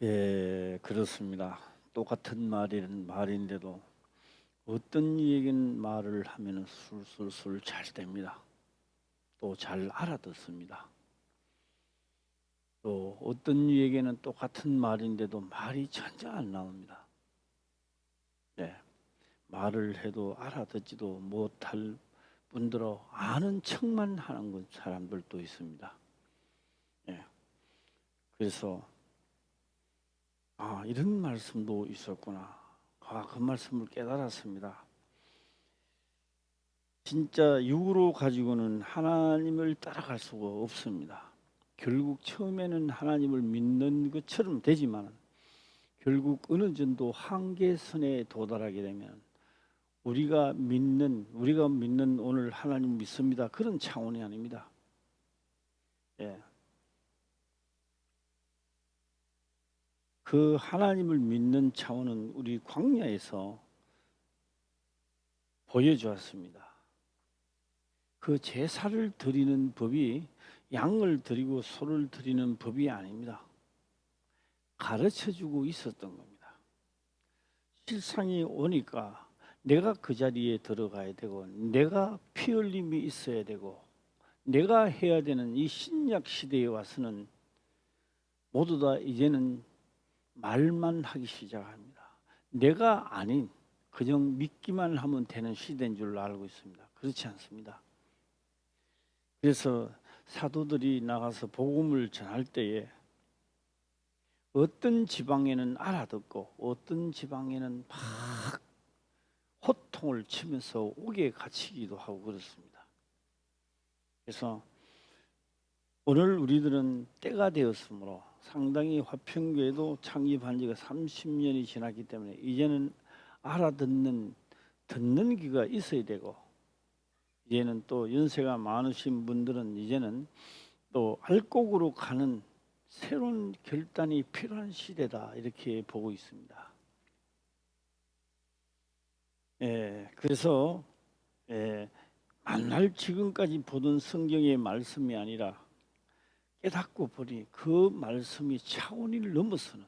예, 그렇습니다. 똑같은 말인데도 어떤 이에겐 말을 하면 술술술 잘 됩니다. 또 잘 알아듣습니다. 또 어떤 이에게는 똑같은 말인데도 말이 전혀 안 나옵니다. 네, 말을 해도 알아듣지도 못할 뿐더러 아는 척만 하는 사람들도 있습니다. 네, 그래서 이런 말씀도 있었구나. 그 말씀을 깨달았습니다. 진짜 육으로 가지고는 하나님을 따라갈 수가 없습니다. 결국 처음에는 하나님을 믿는 것처럼 되지만 결국 어느 정도 한계선에 도달하게 되면 우리가 믿는 오늘 하나님 믿습니다. 그런 차원이 아닙니다. 예. 그 하나님을 믿는 차원은 우리 광야에서 보여주었습니다. 그 제사를 드리는 법이 양을 드리고 소를 드리는 법이 아닙니다. 가르쳐주고 있었던 겁니다. 실상이 오니까 내가 그 자리에 들어가야 되고 내가 피 흘림이 있어야 되고 내가 해야 되는 이 신약 시대에 와서는 모두 다 이제는 말만 하기 시작합니다. 내가 아닌 그냥 믿기만 하면 되는 시대인 줄 알고 있습니다. 그렇지 않습니다. 그래서 사도들이 나가서 복음을 전할 때에 어떤 지방에는 알아듣고 어떤 지방에는 막 호통을 치면서 옥에 갇히기도 하고 그렇습니다. 그래서 오늘 우리들은 때가 되었으므로 상당히 화평교회도 창립한 지가 30년이 지났기 때문에 이제는 듣는 귀가 있어야 되고 이제는 또 연세가 많으신 분들은 이제는 또 알곡으로 가는 새로운 결단이 필요한 시대다 이렇게 보고 있습니다. 그래서 만날 지금까지 보던 성경의 말씀이 아니라 깨닫고 보니 그 말씀이 차원을 넘어서는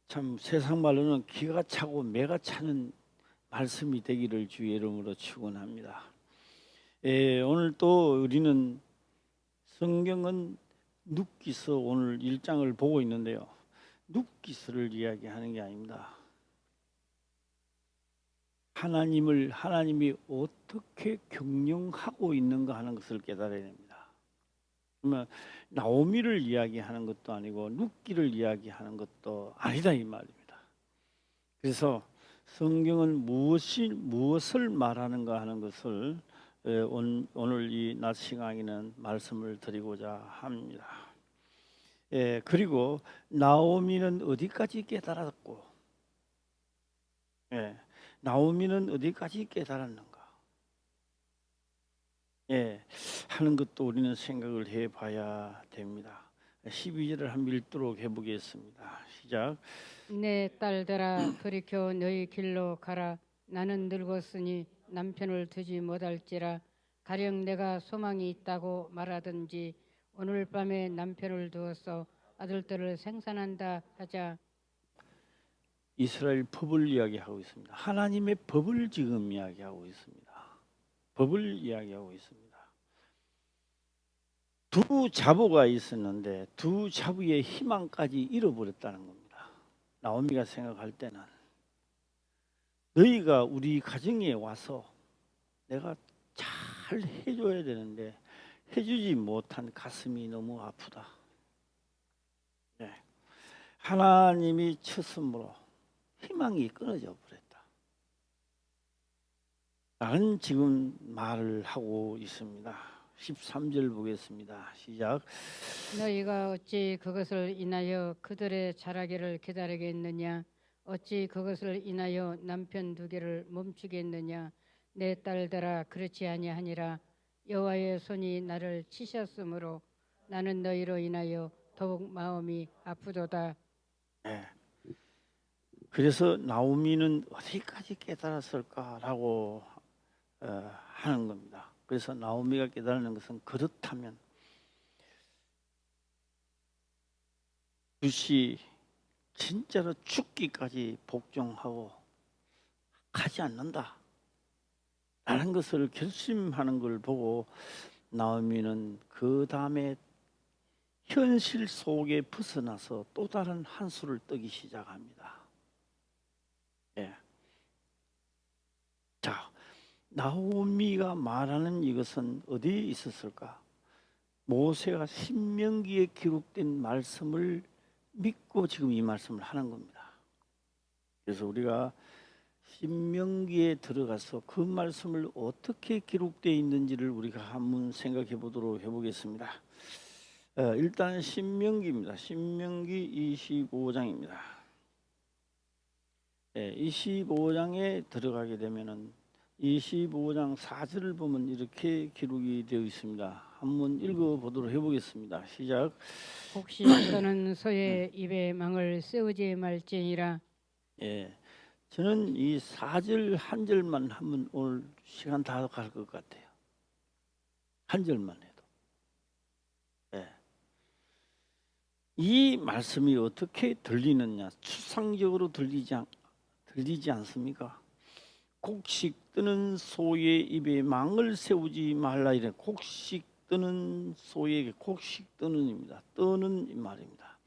참 세상 말로는 기가 차고 매가 차는 말씀이 되기를 주의 이름으로 축원합니다. 오늘 또 우리는 성경은 눕기서 오늘 1장을 보고 있는데요. 눕기서를 이야기하는 게 아닙니다. 하나님이 어떻게 경영하고 있는가 하는 것을 깨달아야 됩니다. 그러면 나오미를 이야기하는 것도 아니고 룻기를 이야기하는 것도 아니다 이 말입니다. 그래서 성경은 무엇을 말하는가 하는 것을 오늘 이 낮 시간에는 말씀을 드리고자 합니다. 그리고 나오미는 어디까지 깨달았고 나오미는 어디까지 깨달았는가 하는 것도 우리는 생각을 해봐야 됩니다. 12절을 한번 읽도록 해보겠습니다. 시작. 내 딸들아 돌이켜 너희 길로 가라. 나는 늙었으니 남편을 두지 못할지라. 가령 내가 소망이 있다고 말하든지 오늘 밤에 남편을 두어서 아들들을 생산한다 하자. 이스라엘 법을 이야기하고 있습니다. 하나님의 법을 지금 이야기하고 있습니다. 법을 이야기하고 있습니다. 두 자부가 있었는데 두 자부의 희망까지 잃어버렸다는 겁니다. 나오미가 생각할 때는 너희가 우리 가정에 와서 내가 잘 해줘야 되는데 해주지 못한 가슴이 너무 아프다. 하나님이 쳤으므로 희망이 끊어져 버렸다. 라는 지금 말을 하고 있습니다. 13절 보겠습니다. 시작. 너희가 어찌 그것을 인하여 그들의 자라기를 기다리겠느냐. 어찌 그것을 인하여 남편 두기를 멈추겠느냐. 내 딸들아 그렇지 아니하니라. 여호와의 손이 나를 치셨으므로 나는 너희로 인하여 더욱 마음이 아프도다. 그래서 나오미는 어디까지 깨달았을까라고 하는 겁니다. 그래서 나오미가 깨달는 것은 그렇다면 굿이 진짜로 죽기까지 복종하고 가지 않는다 라는 것을 결심하는 걸 보고 나오미는 그 다음에 현실 속에 벗어나서 또 다른 한 수를 뜨기 시작합니다. 예. 자, 나오미가 말하는 이것은 어디에 있었을까? 모세가 신명기에 기록된 말씀을 믿고 지금 이 말씀을 하는 겁니다. 그래서 우리가 신명기에 들어가서 그 말씀을 어떻게 기록되어 있는지를 우리가 한번 생각해 보도록 해보겠습니다. 일단 신명기입니다. 신명기 25장입니다. 25장에 들어가게 되면은 25장 4절을 보면 이렇게 기록이 되어 있습니다. 한번 읽어 보도록 해보겠습니다. 시작. 혹시 너는 소의 입에 망을 세우지 말지니라. 예, 저는 이 4절 한 절만 하면 오늘 시간 다 갈 것 같아요. 한 절만 해도. 예. 이 말씀이 어떻게 들리느냐? 추상적으로 들리지 않습니까? 곡식 뜨는 소의 입에 망을 세우지 말라 이래. 곡식 뜨는 소에게 곡식 뜨는입니다. 뜨는 이 말입니다.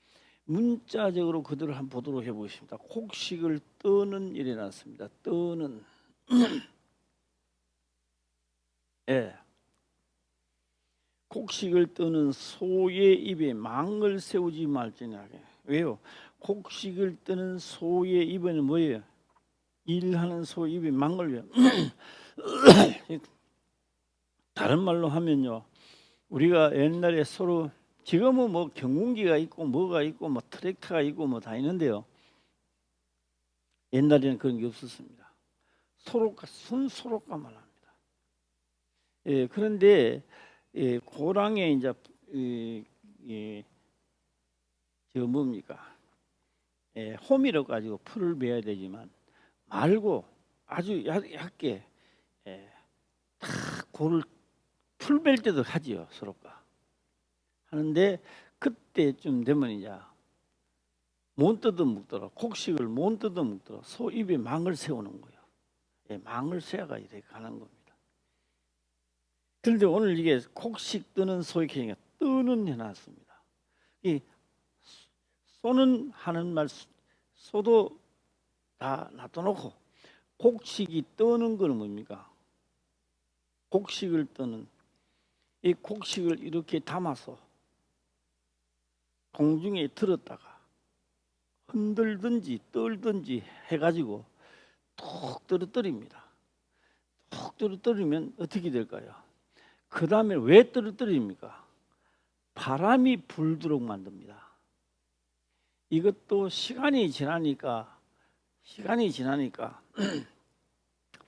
문자적으로 그들을 한번 보도록 해보겠습니다. 곡식을 뜨는 일이 났습니다. 뜨는 예. 곡식을 뜨는 소의 입에 망을 세우지 말지니라. 왜요? 곡식을 뜨는 소의 입에는 뭐예요? 일하는 소 입에 망을 왜? 다른 말로 하면요, 우리가 옛날에 서로 지금은 뭐 경운기가 있고 뭐가 있고 뭐 트랙터가 있고 뭐 다 있는데요, 옛날에는 그런 게 없었습니다. 소로가 순소로가만 합니다. 예, 그런데 고랑에 이제 저 뭡니까? 호미로 가지고 풀을 베야 되지만 말고 아주 얇게 탁 고를 풀 벨 때도 하지요, 서로가. 하는데 그때쯤 되면 이제 못 뜯어 먹더라. 곡식을 못 뜯어 먹더라. 소 입에 망을 세우는 거예요. 망을 세가 이렇게 가는 겁니다. 그런데 오늘 이게 곡식 뜨는 소의 개념이 뜨는 해놨습니다. 이 소는 하는 말 소도 다 놔둬놓고 곡식이 뜨는 건 뭡니까? 곡식을 뜨는 이 곡식을 이렇게 담아서 공중에 들었다가 흔들든지 떨든지 해가지고 툭 떨어뜨립니다. 툭 떨어뜨리면 어떻게 될까요? 그 다음에 왜 떨어뜨립니까? 바람이 불도록 만듭니다. 이것도 시간이 지나니까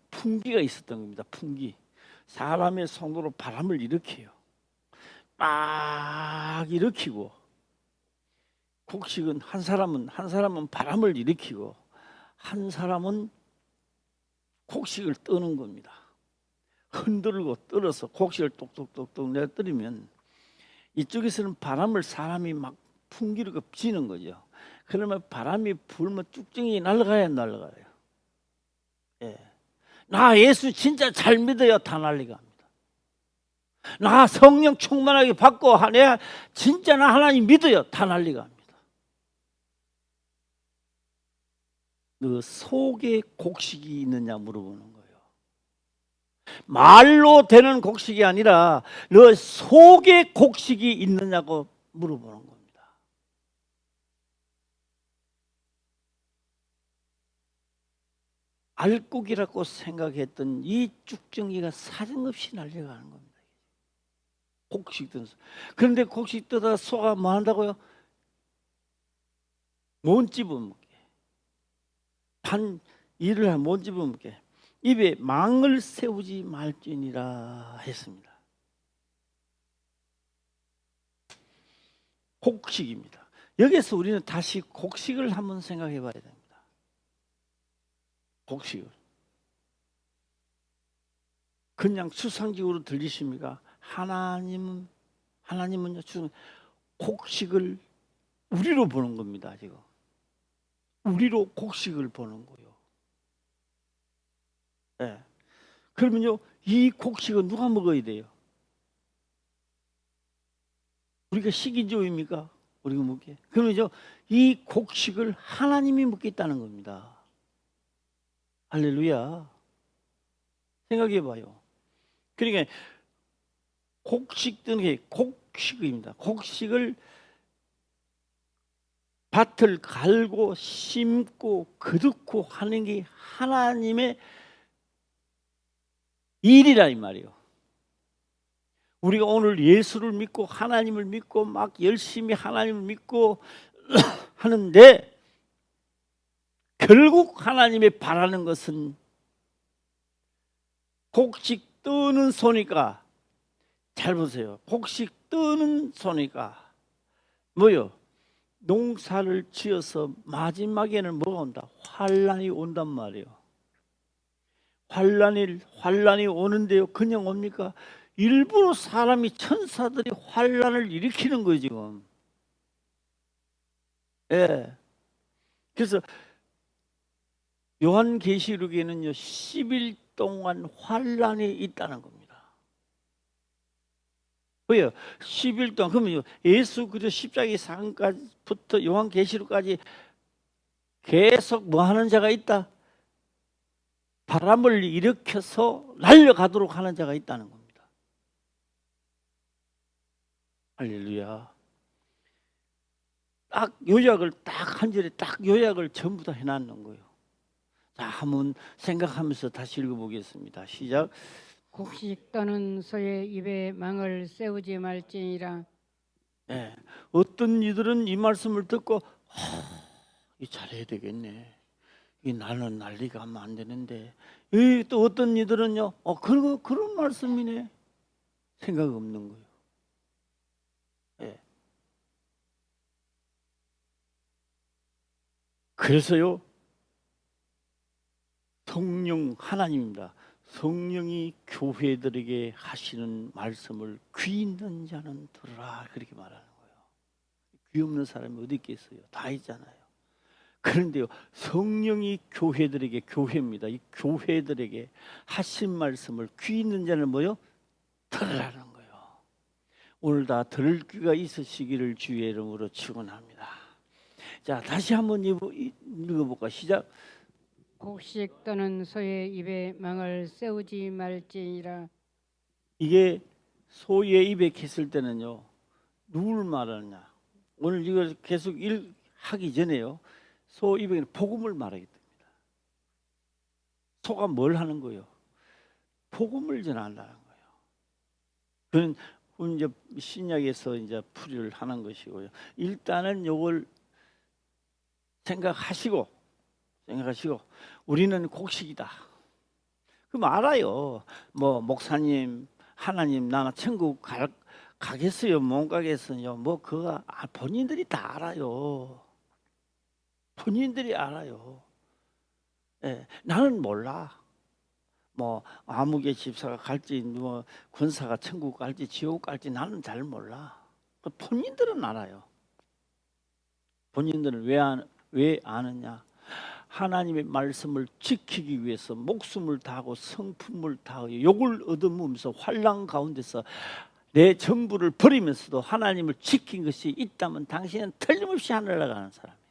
풍기가 있었던 겁니다. 풍기. 사람의 손으로 바람을 일으켜요. 막 일으키고, 곡식은 한 사람은 바람을 일으키고 한 사람은 곡식을 뜨는 겁니다. 흔들고 떨어서 곡식을 똑똑똑똑 내뜨리면 이쪽에서는 바람을 사람이 막 풍기로 쥐는 거죠. 그러면 바람이 불면 쭉정이 날아가요. 예. 나 예수 진짜 잘 믿어요. 다 난리가 합니다. 나 성령 충만하게 받고 내가 진짜 나 하나님 믿어요. 다 난리가 합니다. 그 속에 곡식이 있느냐 물어보는 거예요. 말로 되는 곡식이 아니라 너 속에 곡식이 있느냐고 물어보는 겁니다. 알곡이라고 생각했던 이 쭉정이가 사정없이 날려가는 겁니다. 곡식 뜯어서. 그런데 곡식 뜯어서 소가 뭐 한다고요? 못 집어먹게. 일을 하면 못 집어먹게. 입에 망을 세우지 말지니라 했습니다. 곡식입니다. 여기서 우리는 다시 곡식을 한번 생각해 봐야 됩니다. 곡식을. 그냥 추상적으로 들리십니까? 하나님은요, 곡식을 우리로 보는 겁니다. 지금 우리로 곡식을 보는 거예요. 예. 그러면요, 이 곡식은 누가 먹어야 돼요? 우리가 식인종입니까? 우리가 먹게. 그러면요, 이 곡식을 하나님이 먹겠다는 겁니다. 할렐루야. 생각해 봐요. 그러니까 곡식 뜨는 게 곡식입니다. 곡식을 밭을 갈고 심고 거두고 하는 게 하나님의 일이라 이 말이에요. 우리가 오늘 예수를 믿고 하나님을 믿고 막 열심히 하나님을 믿고 하는데 결국 하나님이 바라는 것은 곡식 뜨는 소니까, 잘 보세요. 곡식 뜨는 소니까 뭐요? 농사를 지어서 마지막에는 뭐가 온다? 환란이 온단 말이에요. 환란이 오는데요, 그냥 옵니까? 일부러 사람이, 천사들이 환란을 일으키는 거예요 지금. 예. 그래서 요한계시록에는요 10일 동안 환란이 있다는 겁니다. 왜요? 10일 동안. 그러면 예수 그리스도 십자가의 사건까지부터 요한계시록까지 계속 뭐 하는 자가 있다? 바람을 일으켜서 날려가도록 하는 자가 있다는 겁니다. 할렐루야. 딱 요약을 딱 한 절에 딱 요약을 전부 다 해놨는 거예요. 자, 한번 생각하면서 다시 읽어보겠습니다. 시작. 곡식 떠는 소의 입에 망을 세우지 말지니라. 네. 어떤 이들은 이 말씀을 듣고 이 잘해야 되겠네. 이 나는 난리가 하면 안 되는데. 또 어떤 이들은요, 그런 말씀이네. 생각 없는 거예요. 네. 그래서요, 성령 하나님입니다. 성령이 교회들에게 하시는 말씀을 귀 있는 자는 들으라, 그렇게 말하는 거예요. 귀 없는 사람이 어디 있겠어요? 다 있잖아요. 그런데요, 성령이 교회들에게, 교회입니다. 이 교회들에게 하신 말씀을 귀 있는 자는 뭐요? 들으라는 거예요. 오늘 다 들을 귀가 있으시기를 주의 이름으로 축원합니다. 자, 다시 한번 읽어볼까? 시작. 곡식 떠는 소의 입에 망을 세우지 말지니라. 이게 소의 입에 캤을 때는요, 누굴 말하느냐? 오늘 이걸 계속 하기 전에요, 소 입에 복음을 말하기 때문에. 소가 뭘 하는 거예요? 복음을 전한다는 거예요. 그건 이제 신약에서 이제 풀이를 하는 것이고요. 일단은 요걸 생각하시고 우리는 곡식이다. 그럼 알아요. 뭐 목사님, 하나님 나 천국 가겠어요? 못 가겠어요? 뭐 그거 본인들이 다 알아요. 본인들이 알아요. 예, 나는 몰라. 뭐 아무개 집사가 갈지, 뭐 권사가 천국 갈지 지옥 갈지 나는 잘 몰라. 본인들은 알아요. 본인들은 왜 아느냐? 하나님의 말씀을 지키기 위해서 목숨을 다하고 성품을 다하고 욕을 얻어먹으면서 환난 가운데서 내 전부를 버리면서도 하나님을 지킨 것이 있다면 당신은 틀림없이 하늘 나가는 사람이에요.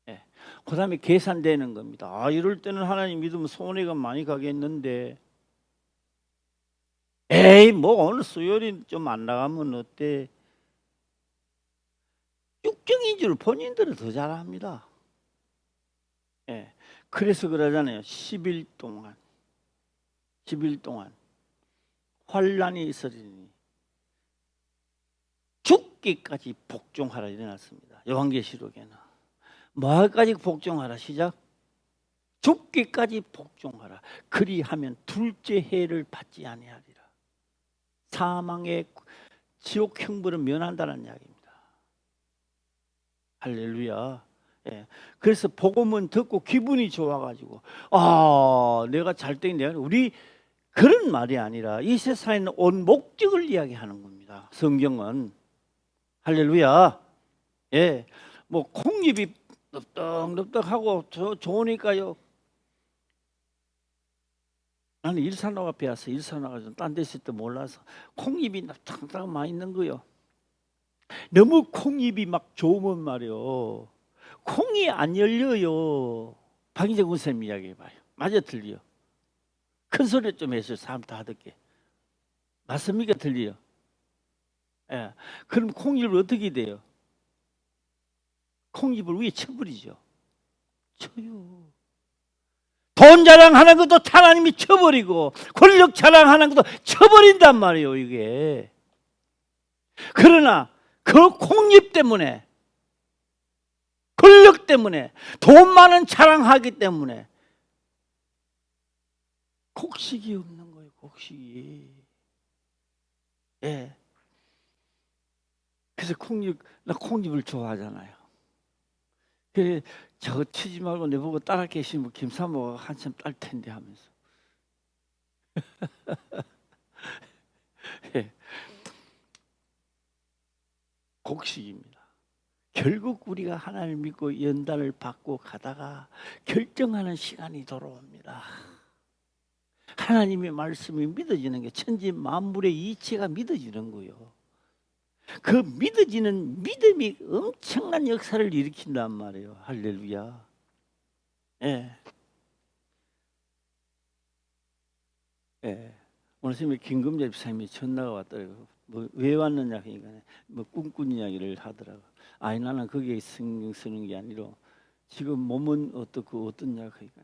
예. 그 다음에 계산되는 겁니다. 이럴 때는 하나님 믿으면 손해가 많이 가겠는데, 에이 뭐 오늘 수요일이 좀 안 나가면 어때? 육정인 줄 본인들은 더 잘합니다. 예. 그래서 그러잖아요. 10일 동안 환란이 있으리니 죽기까지 복종하라 일어났습니다. 요한계시록에는 뭐까지 복종하라? 시작. 죽기까지 복종하라. 그리하면 둘째 해를 받지 아니하리라. 사망의 지옥 형벌은 면한다는 이야기입니다. 할렐루야. 예. 그래서 복음은 듣고 기분이 좋아가지고 내가 잘된 내가 우리 그런 말이 아니라 이 세상에는 온 목적을 이야기하는 겁니다. 성경은. 할렐루야. 예, 뭐 콩잎이 넙떡넙떡하고 좋으니까요. 나는 일산화가 배웠어. 일산화가 좀 딴 데 있을 때 몰라서 콩잎이 납작납작 많이 있는 거요. 너무 콩잎이 막 좋으면 말이요, 콩이 안 열려요. 박인재 선생님 이야기 해봐요. 맞아 틀려? 큰 소리 좀 해서 사람 다 듣게. 맞습니까? 틀려? 예. 그럼 콩잎을 어떻게 돼요? 콩잎을 위에 쳐버리죠. 쳐요. 돈 자랑하는 것도 하나님이 쳐버리고 권력 자랑하는 것도 쳐버린단 말이에요. 이게. 그러나 그 콩잎 때문에, 권력 때문에, 돈 많은 자랑하기 때문에 곡식이 없는 거예요. 곡식이. 예. 그래서 나 콩잎을 좋아하잖아요. 그래, 저거 치지 말고 내보고 따라 계시면 김사모가 한참 딸 텐데 하면서. 예. 곡식입니다. 결국 우리가 하나님을 믿고 연단을 받고 가다가 결정하는 시간이 돌아옵니다. 하나님의 말씀이 믿어지는 게 천지 만물의 이치가 믿어지는 거예요. 그 믿어지는 믿음이 엄청난 역사를 일으킨단 말이에요. 할렐루야. 예. 예. 오늘 선생님이 김금자 집사님이 전화가 왔더라고요. 뭐 왜 왔느냐 하니까 뭐 꿈꾼 이야기를 하더라고. 아니 나는 거기에 신경 쓰는 게 아니라 지금 몸은 어떻고 어떻냐 하니까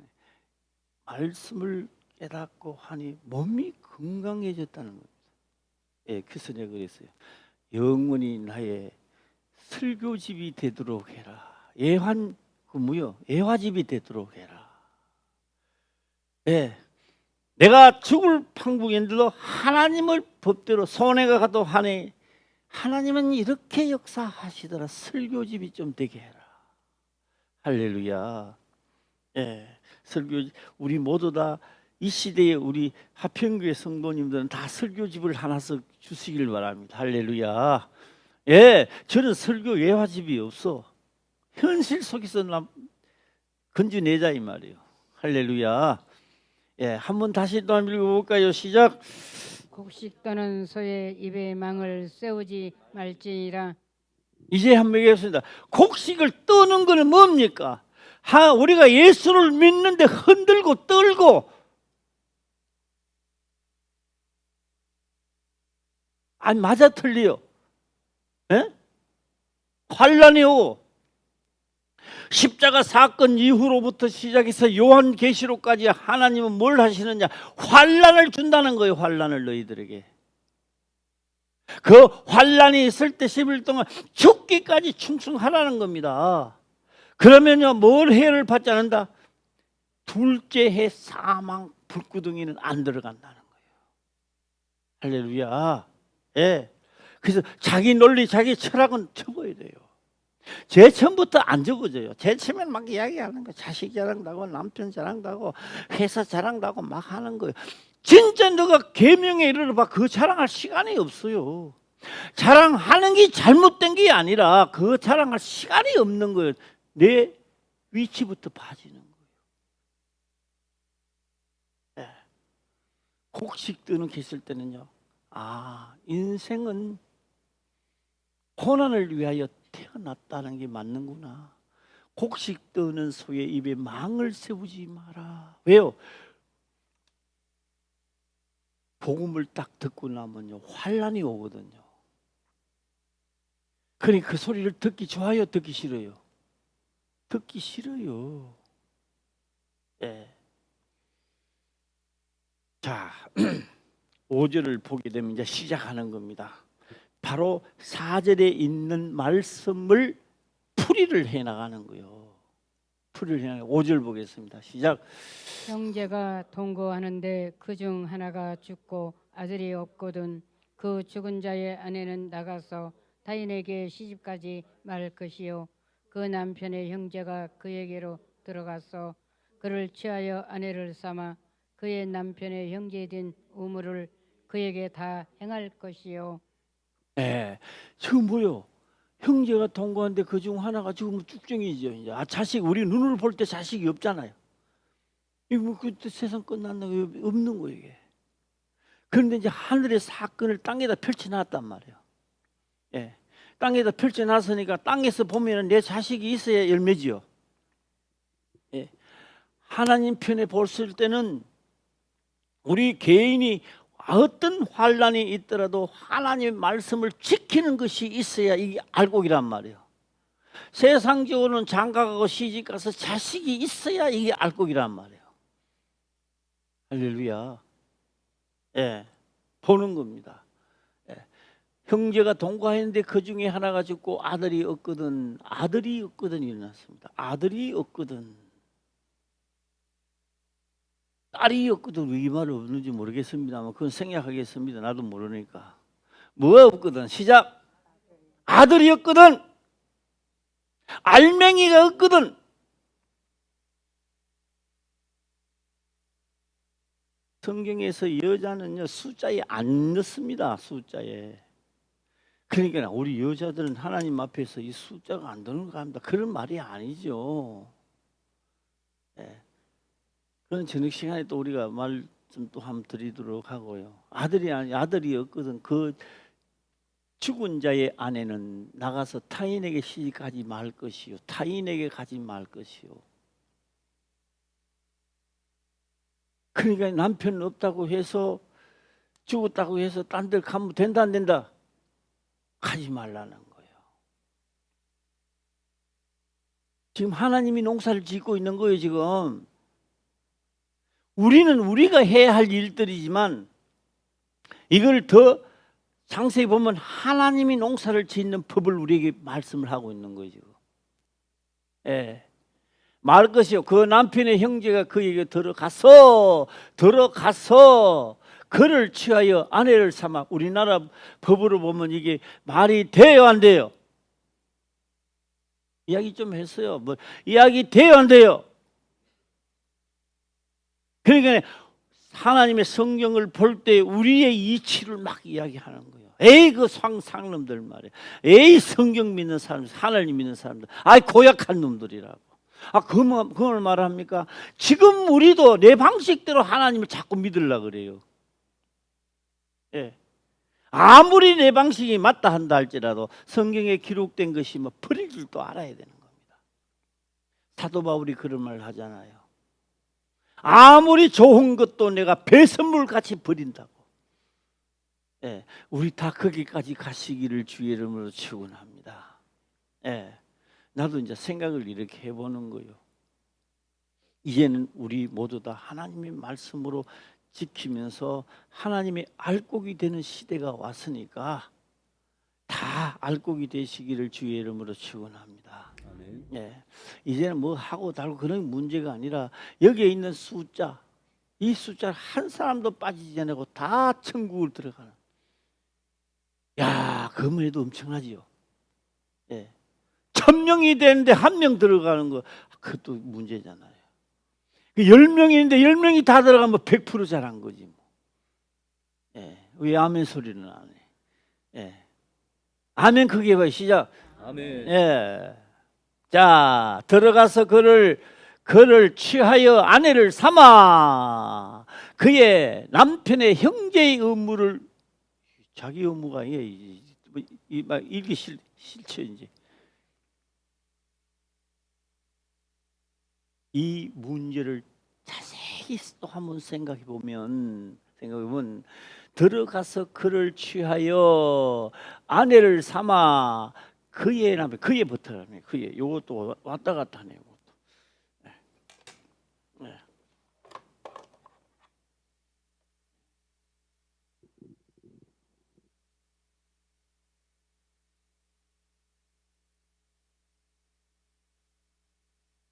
말씀을 깨닫고 하니 몸이 건강해졌다는 겁니다. 예, 그래서 내가 그랬어요. 영원히 나의 설교집이 되도록 해라. 예화집이 되도록 해라. 예. 내가 죽을 판국인들도 하나님을 법대로 손해가 가도 하니 하나님은 이렇게 역사하시더라. 설교집이 좀 되게 해라. 할렐루야. 예, 설교 우리 모두 다 이 시대에 우리 하평교회 성도님들은 다 설교집을 하나씩 주시길 바랍니다. 할렐루야. 예, 저는 설교 예화집이 없어. 현실 속에서 건져내자 이 말이에요. 할렐루야. 예, 한번 다시 또 한번 읽어볼까요? 시작. 곡식 떠는 소의 입에 망을 세우지 말지니라. 이제 한번 얘기했습니다. 곡식을 떠는 것은 뭡니까? 우리가 예수를 믿는데 흔들고 떨고, 아니 맞아 틀려. 예? 환란이 오고 십자가 사건 이후로부터 시작해서 요한계시록까지 하나님은 뭘 하시느냐? 환란을 준다는 거예요. 환란을 너희들에게. 그 환란이 있을 때 10일 동안 죽기까지 충성하라는 겁니다. 그러면요 뭘 해를 받지 않는다? 둘째 해 사망 불구덩이는 안 들어간다는 거예요. 할렐루야. 예. 그래서 자기 논리, 자기 철학은 접어야 돼요. 제처음부터 안 적어져요. 제처음엔 막 이야기하는 거, 자식 자랑도 하고 남편 자랑도 하고 회사 자랑도 하고 막 하는 거예요. 진짜 너가 계명에 이르러봐 그 자랑할 시간이 없어요. 자랑하는 게 잘못된 게 아니라 그 자랑할 시간이 없는 거예요. 내 위치부터 빠지는 거예요. 네. 곡식 뜨는 게 있을 때는요, 인생은 고난을 위하여 태어났다는 게 맞는구나. 곡식 떠는 소의 입에 망을 세우지 마라. 왜요? 복음을 딱 듣고 나면요 환란이 오거든요. 그러니까 그 소리를 듣기 좋아요, 듣기 싫어요? 듣기 싫어요. 예. 자, 5절을 보게 되면 이제 시작하는 겁니다. 바로 4절에 있는 말씀을 풀이를 해 나가는 거예요. 풀이를 해 나가는 5절 보겠습니다. 시작. 형제가 동거하는데 그중 하나가 죽고 아들이 없거든 그 죽은 자의 아내는 나가서 타인에게 시집가지 말 것이요 그 남편의 형제가 그에게로 들어가서 그를 취하여 아내를 삼아 그의 남편의 형제된 우물을 그에게 다 행할 것이요. 네, 지금 뭐요? 형제가 동거하는데 그 중 하나가 죽으면 쭉정이죠. 이제 자식, 우리 눈으로 볼 때 자식이 없잖아요. 이거 뭐 그때 세상 끝났나 없는 거예요 이게. 그런데 이제 하늘의 사건을 땅에다 펼쳐놨단 말이에요. 예, 땅에다 펼쳐놨으니까 땅에서 보면 내 자식이 있어야 열매지요. 예, 하나님 편에 봤을 때는 우리 개인이 어떤 환란이 있더라도 하나님의 말씀을 지키는 것이 있어야 이게 알곡이란 말이에요. 세상적으로는 장가가고 시집가서 자식이 있어야 이게 알곡이란 말이에요. 할렐루야. 예, 보는 겁니다. 예. 형제가 동거했는데 그 중에 하나가 죽고 아들이 없거든 일어났습니다. 아들이 없거든, 딸이 없거든. 왜 이 말이 없는지 모르겠습니다만 그건 생략하겠습니다. 나도 모르니까. 뭐가 없거든? 시작. 아들이 없거든, 알맹이가 없거든. 성경에서 여자는요 숫자에 안 넣습니다. 숫자에. 그러니까 우리 여자들은 하나님 앞에서 이 숫자가 안 되는가 합니다. 그런 말이 아니죠. 예. 그런 저녁 시간에 또 우리가 말 좀 또 한번 드리도록 하고요. 아들이 없거든. 그 죽은 자의 아내는 나가서 타인에게 시집가지 말 것이요, 타인에게 가지 말 것이요. 그러니까 남편 없다고 해서, 죽었다고 해서 딴 데 가면 된다 안 된다? 가지 말라는 거예요. 지금 하나님이 농사를 짓고 있는 거예요. 지금 우리는 우리가 해야 할 일들이지만 이걸 더 상세히 보면 하나님이 농사를 짓는 법을 우리에게 말씀을 하고 있는 거예요. 지금. 예. 말 것이요, 그 남편의 형제가 그에게 들어가서 그를 취하여 아내를 삼아. 우리나라 법으로 보면 이게 말이 돼요 안 돼요? 이야기 좀 했어요. 뭐 이야기 돼요 안 돼요? 그러니까 하나님의 성경을 볼 때 우리의 이치를 막 이야기하는 거예요. 에이 그 상놈들 말이야. 에이 성경 믿는 사람, 하나님 믿는 사람들, 아이 고약한 놈들이라고. 그걸 말합니까? 지금 우리도 내 방식대로 하나님을 자꾸 믿으려고 그래요. 예. 아무리 내 방식이 맞다 한다 할지라도 성경에 기록된 것이 뭐 버릴 줄도 알아야 되는 겁니다. 사도 바울이 그런 말을 하잖아요. 아무리 좋은 것도 내가 배선물 같이 버린다고. 예, 우리 다 거기까지 가시기를 주의 이름으로 축원합니다. 예, 나도 이제 생각을 이렇게 해보는 거예요. 이제는 우리 모두 다 하나님의 말씀으로 지키면서 하나님의 알곡이 되는 시대가 왔으니까 다 알곡이 되시기를 주의 이름으로 축원합니다. 아멘. 예, 이제는 뭐 하고 달고 그런 문제가 아니라 여기에 있는 숫자, 이 숫자 한 사람도 빠지지 않고 다 천국을 들어가는. 야, 그것만 해도 엄청나지요. 예, 1000명이 되는데 1명 들어가는 거 그것도 문제잖아요. 10명이 있는데 10명이 다 들어가면 100% 잘한 거지 뭐. 예, 왜 아멘 소리는 안 해? 예, 아멘 크게 해봐요. 시작. 아멘. 예. 자, 들어가서 그를 취하여 아내를 삼아 그의 남편의 형제의 의무를, 자기 의무가 막 이게 싫죠 이제. 이 문제를 자세히 또 한번 생각해 보면 들어가서 그를 취하여 아내를 삼아 그의 남편, 그의 버터라며, 그의, 요것도 왔다 갔다 하네요. 네. 네.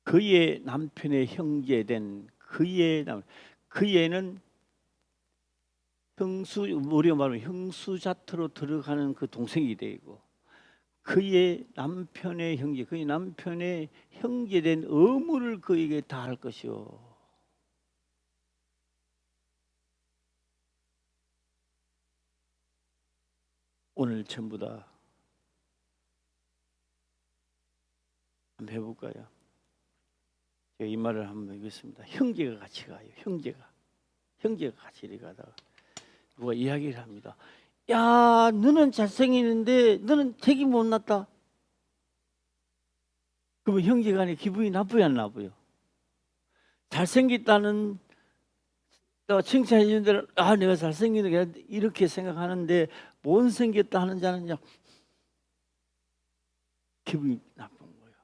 그의 남편의 형제된 그의는 우리가 말하면 형수자트로 들어가는 그 동생이 되고, 그의 남편의 형제된 의무를 그에게 다할 것이요. 오늘 전부 다 한번 해볼까요? 제가 이 말을 한번 해보겠습니다. 형제가 같이 가요. 형제가 같이 이렇게 가다가 누가 이야기를 합니다. 야, 너는 잘생기는데 너는 되게 못났다. 그러면 형제간에 기분이 나쁘요, 안 나쁘요? 잘생겼다는 칭찬해 주는 데는 내가 잘생기는 게 이렇게 생각하는데 못생겼다 하는 자는요, 기분이 나쁜 거예요.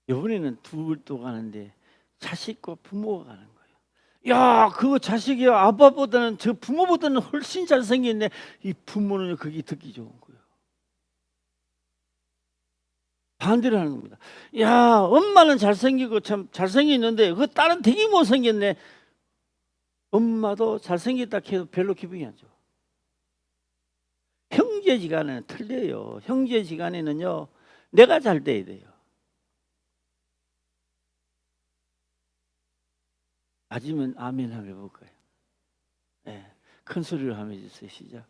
이번에는 둘도 가는데 자식과 부모가 가는 거예요. 야, 그 자식이 아빠보다는 저 부모보다는 훨씬 잘생겼네. 이 부모는 그게 듣기 좋은 거예요. 반대로 하는 겁니다. 야, 엄마는 잘생기고 참 잘생겼는데 그 딸은 되게 못생겼네. 엄마도 잘생겼다 해도 별로 기분이 안 좋아. 형제지간에는 틀려요. 형제지간에는요, 내가 잘 돼야 돼요. 맞으면 아멘 한번 해볼까요? 네. 큰 소리로 한번 해주세요. 시작.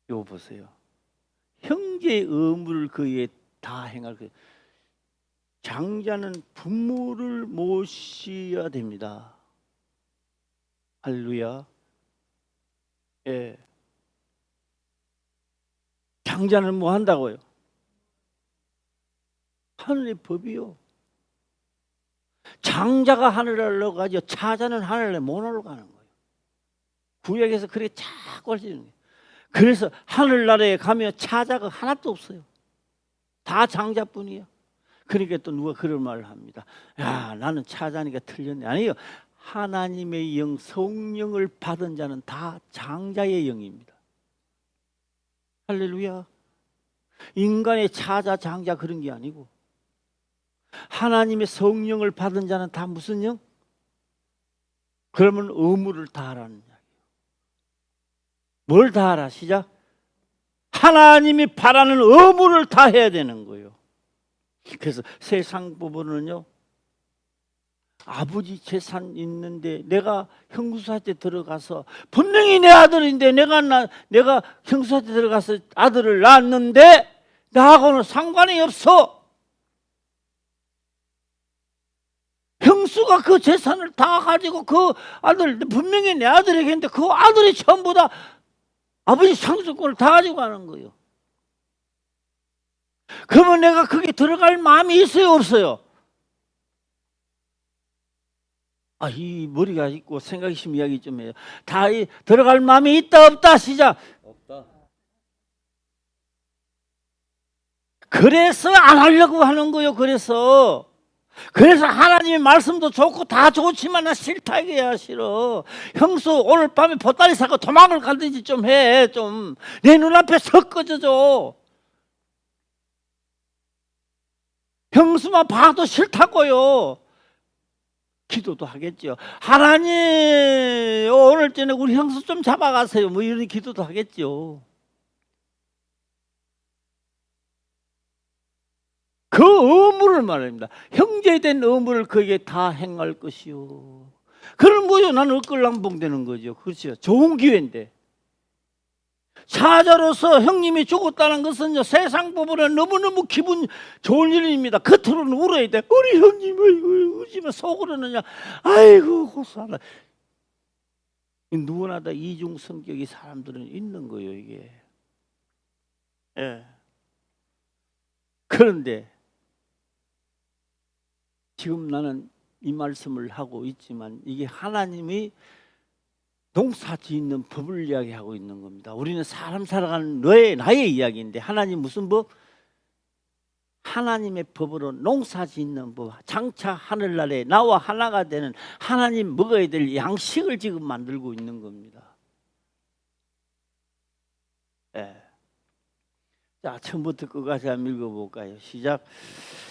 이거 보세요. 형제의 의무를 그에 다 행할 거예요. 장자는 부모를 모셔야 됩니다. 할렐루야. 예. 장자는 뭐 한다고요? 하늘의 법이요. 장자가 하늘에 올라가죠. 차자는 하늘에 못 올라가는 거예요. 구약에서 그렇게 자꾸 하시는 거예요. 그래서 하늘나라에 가면 차자가 하나도 없어요. 다 장자뿐이에요. 그러니까 또 누가 그런 말을 합니다. 야, 나는 차자니까 틀렸네. 아니요. 하나님의 영, 성령을 받은 자는 다 장자의 영입니다. 할렐루야. 인간의 차자, 장자 그런 게 아니고 하나님의 성령을 받은 자는 다 무슨 영? 그러면 의무를 다하라는 이야기예요. 뭘 다하라? 시작. 하나님이 바라는 의무를 다해야 되는 거예요. 그래서 세상 부부는요, 아버지 재산 있는데 내가 형수한테 들어가서 분명히 내 아들인데 내가 형수한테 들어가서 아들을 낳았는데 나하고는 상관이 없어. 형수가 그 재산을 다 가지고 그 아들, 분명히 내 아들에게 했는데 그 아들이 전부 다 아버지 상속권을 다 가지고 가는 거예요. 그러면 내가 거기 들어갈 마음이 있어요, 없어요? 이 머리가 있고 생각이 있으면 이야기 좀 해요. 다 들어갈 마음이 있다, 없다? 시작. 없다. 그래서 안 하려고 하는 거예요. 그래서 하나님의 말씀도 좋고 다 좋지만 나 싫다 이게야. 싫어. 형수 오늘 밤에 보따리 사고 도망을 가든지 좀 해. 좀 내 눈앞에 서 꺼져줘. 형수만 봐도 싫다고요. 기도도 하겠죠. 하나님 오늘 저녁 우리 형수 좀 잡아가세요. 뭐 이런 기도도 하겠죠. 그 의무를 말합니다. 형제된 의무를 그에게 다 행할 것이요. 그럼 뭐요? 나는 엇걸랑봉되는 거죠. 그렇죠. 좋은 기회인데. 사자로서 형님이 죽었다는 것은요, 세상 부분은 너무너무 기분 좋은 일입니다. 겉으로는 울어야 돼. 우리 형님, 아이고, 우지만 속으로는요, 아이고, 고소하다. 누구나 다 이중 성격이 사람들은 있는 거예요, 이게. 예. 그런데 지금 나는 이 말씀을 하고 있지만 이게 하나님이 농사 짓는 법을 이야기하고 있는 겁니다. 우리는 사람 살아가는 나의 이야기인데 하나님 무슨 법? 하나님의 법으로 농사 짓는 법. 장차 하늘나라에 나와 하나가 되는 하나님 먹어야 될 양식을 지금 만들고 있는 겁니다. 예. 자, 처음부터 끝까지 한번 읽어볼까요? 시작.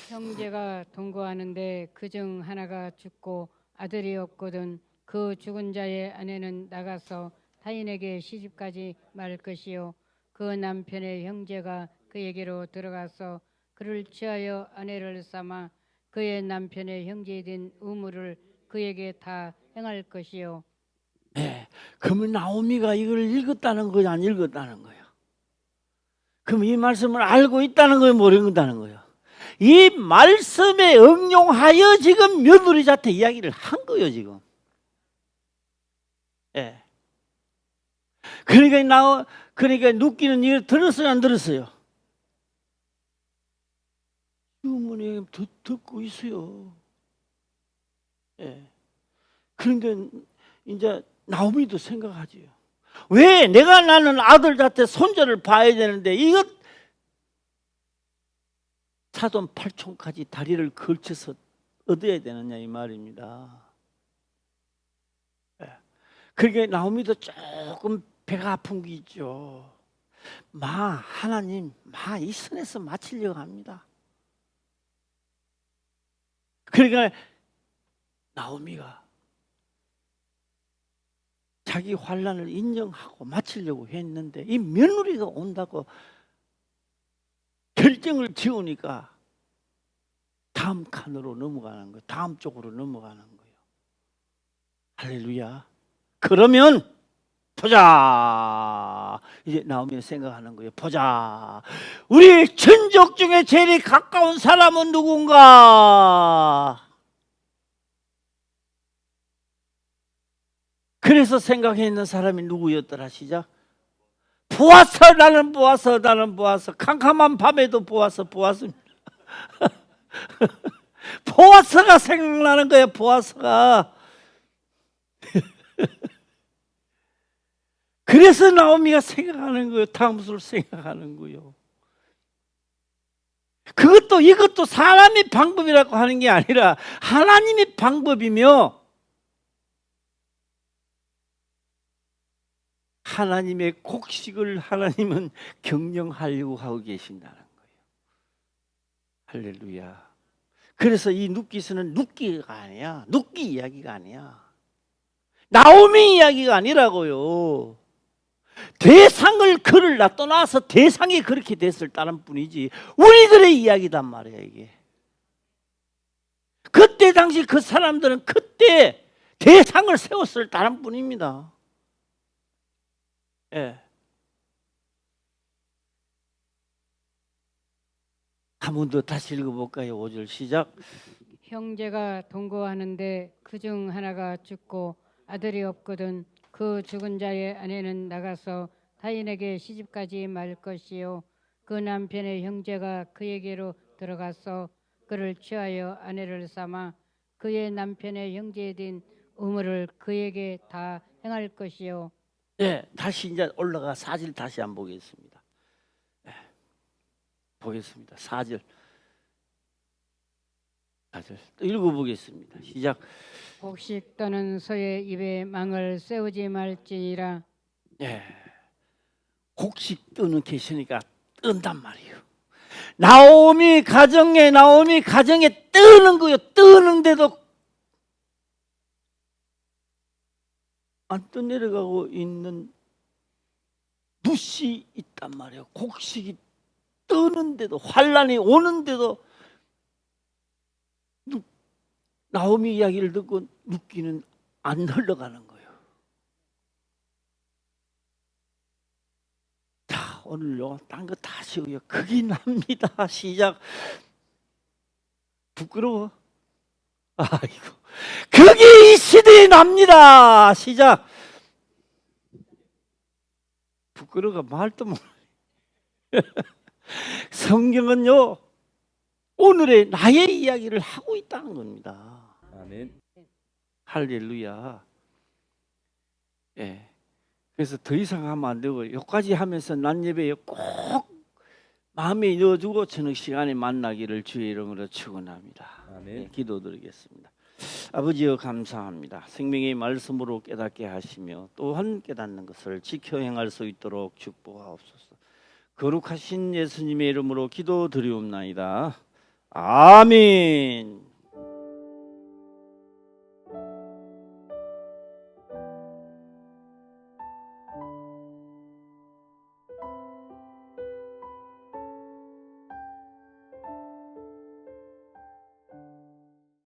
형제가 동거하는데 그중 하나가 죽고 아들이 없거든 그 죽은 자의 아내는 나가서 타인에게 시집가지 말 것이요 그 남편의 형제가 그에게로 들어가서 그를 취하여 아내를 삼아 그의 남편의 형제에 된 의무를 그에게 다 행할 것이요. 네, 그러면 나오미가 이걸 읽었다는 거야, 안 읽었다는 거야? 그럼 이 말씀을 알고 있다는 거야, 모른다는 거야? 이 말씀에 응용하여 지금 며느리한테 이야기를 한 거예요, 지금. 예. 그러니까 눕기는 이걸 들었어요, 안 들었어요? 어머니 듣고 있어요. 예. 그런데 이제 나오미도 생각하지요. 왜 나는 아들한테 손자를 봐야 되는데 이것 사돈 8촌까지 다리를 걸쳐서 얻어야 되느냐 이 말입니다. 예. 그러니까 나오미도 조금 배가 아픈 게 있죠. 하나님 이 선에서 마치려고 합니다. 그러니까 나오미가 자기 환난을 인정하고 마치려고 했는데 이 며느리가 온다고 결정을 지으니까 다음 칸으로 넘어가는 거예요. 다음 쪽으로 넘어가는 거예요. 할렐루야. 그러면 보자. 이제 나오면 생각하는 거예요. 보자. 우리 친족 중에 제일 가까운 사람은 누군가? 그래서 생각했는 사람이 누구였더라 시작? 보아서 나는 보아서 캄캄한 밤에도 보았습니다. 보아서가 생각나는 거예요. 보아서가. 그래서 나오미가 생각하는 거예요. 다음수를 생각하는 거예요. 이것도 사람의 방법이라고 하는 게 아니라 하나님의 방법이며 하나님의 곡식을 하나님은 경영하려고 하고 계신다는 거예요. 할렐루야. 그래서 이 눕기서는 눕기가 아니야. 눕기 이야기가 아니야. 나오미 이야기가 아니라고요. 대상을 그를 놔떠나서 대상이 그렇게 됐을다는 뿐이지 우리들의 이야기단 말이야 이게. 그때 당시 그 사람들은 그때 대상을 세웠을다는 뿐입니다. 예. 한 번 더 다시 읽어볼까요? 5절 시작. 형제가 동거하는데 그중 하나가 죽고 아들이 없거든 그 죽은 자의 아내는 나가서 타인에게 시집가지 말 것이요 그 남편의 형제가 그에게로 들어가서 그를 취하여 아내를 삼아 그의 남편의 형제에 된 의무를 그에게 다 행할 것이요. 네, 다시 이제 올라가 4절 다시 한번 보겠습니다. 네, 보겠습니다. 4절 또 읽어보겠습니다. 시작. 곡식 떠는 소의 입에 망을 세우지 말지니라. 예, 곡식 떠는 계시니까 뜬단 말이에요. 나오미 가정에 뜨는 거예요. 뜨는데도 안 떠내려가고 있는 붓이 있단 말이에요. 곡식이 뜨는데도 환란이 오는데도 나오미 이야기를 듣고 눕기는 안 흘러가는 거예요. 자, 오늘요 딴 거 다 쉬고요. 극이 납니다. 시작. 부끄러워. 아이고, 극이 이 시대에 납니다. 시작. 부끄러워가 말도 못. 성경은요 오늘의 나의 이야기를 하고 있다는 겁니다. 아멘. 할렐루야. 예. 그래서 더 이상 하면 안 되고 여기까지 하면서 난 예배에 꼭 마음에 넣어두고 저녁 시간에 만나기를 주의 이름으로 축원합니다. 아멘. 예, 기도드리겠습니다. 아버지여 감사합니다. 생명의 말씀으로 깨닫게 하시며 또한 깨닫는 것을 지켜 행할 수 있도록 축복하옵소서. 거룩하신 예수님의 이름으로 기도드리옵나이다. 아멘.